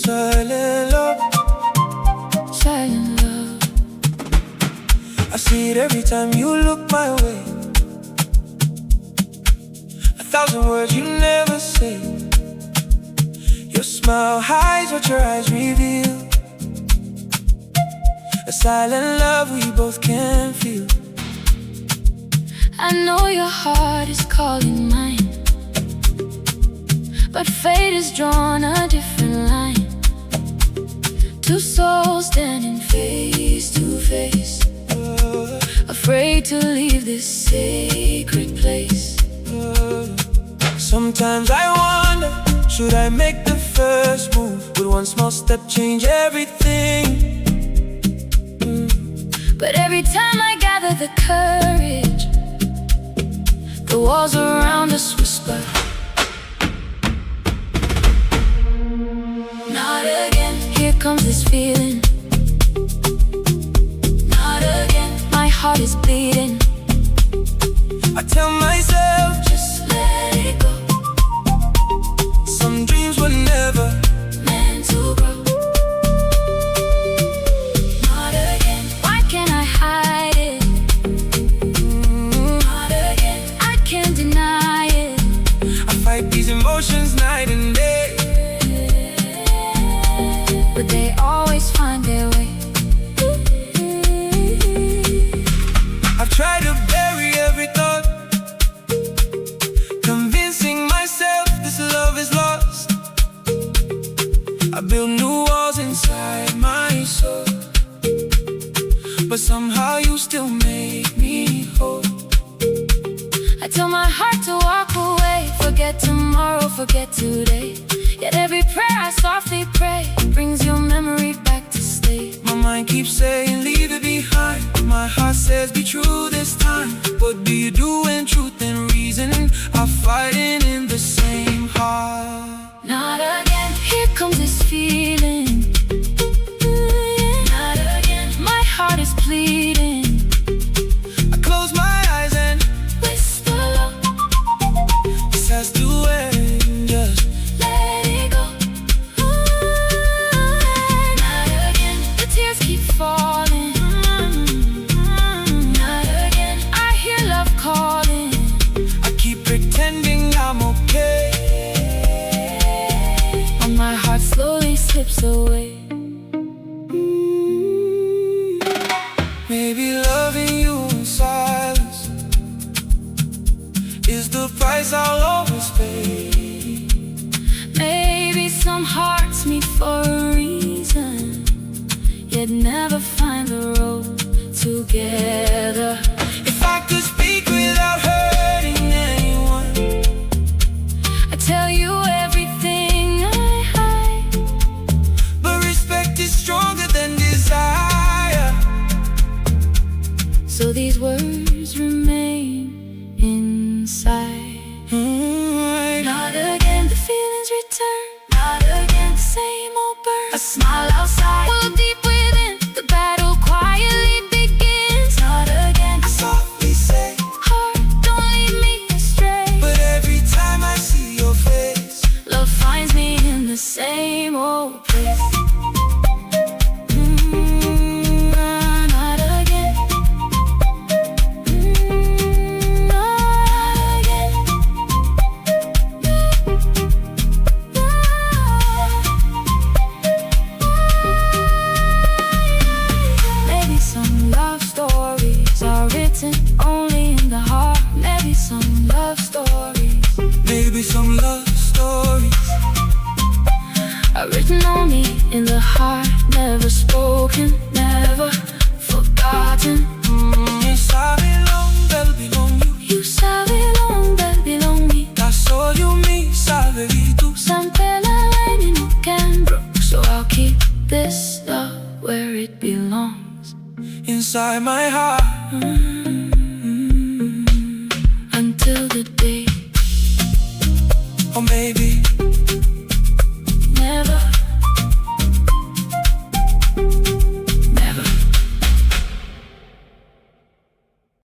Silent love, silent love. I see it every time you look my way. 1,000 words you never say. Your smile hides what your eyes reveal. A silent love we both can feel. I know your heart is calling mine, but fate has drawn a different line. Two souls standing face to face, afraid to leave this sacred place. Sometimes I wonder, should I make the first move? Would one small step change everything? But every time I gather the courage, the walls around us whisper, not again. Here comes this feeling, not again. My heart is bleeding. I tell myself, just let it go. Some dreams were never meant to grow. Not again. Why can't I hide it? Not again. I can't deny it. I fight these emotions night and day, but they always find their way. I've tried to bury every thought, convincing myself this love is lost. I build new walls inside my soul, but somehow you still make me whole. I tell my heart to walk away, forget tomorrow, forget today. Yet every prayer I softly pray brings your memory back to stay. My mind keeps saying leave it behind. My heart says be true this time. What do you do when truth and reason are fighting in the same heart? Not again. Here comes this feeling, not again. My heart is pleading. I close my eyes and whisper low, this has to end, just let it go. Not again. The tears keep falling. Not again. I hear love calling. I keep pretending I'm okay, but my heart slowly slips away. Maybe loving you in silence is the price I'll always pay. Maybe some hearts meet for a reason, yet never find the road together. If I could speak without hurting anyone, I'd tell you everything I hide, but respect is stronger than desire, so these words remain inside. Not again. The feelings return. Not again. The same old burn. A smile outside, well deep within. The battle quietly begins. Not again. I softly say, heart, don't lead me astray. But every time I see your face, love finds me in the same old place. Not again. Not again. Maybe some love stories are written only in the heart. Maybe some love stories, maybe some love stories are written only in the heart. Never spoken, never forgotten. You savais long, belle belong you. You savais long, belle belong me. That's all you mean, savais tout. Sempre la reine in can broke. So I'll keep this love where it belongs, inside my heart.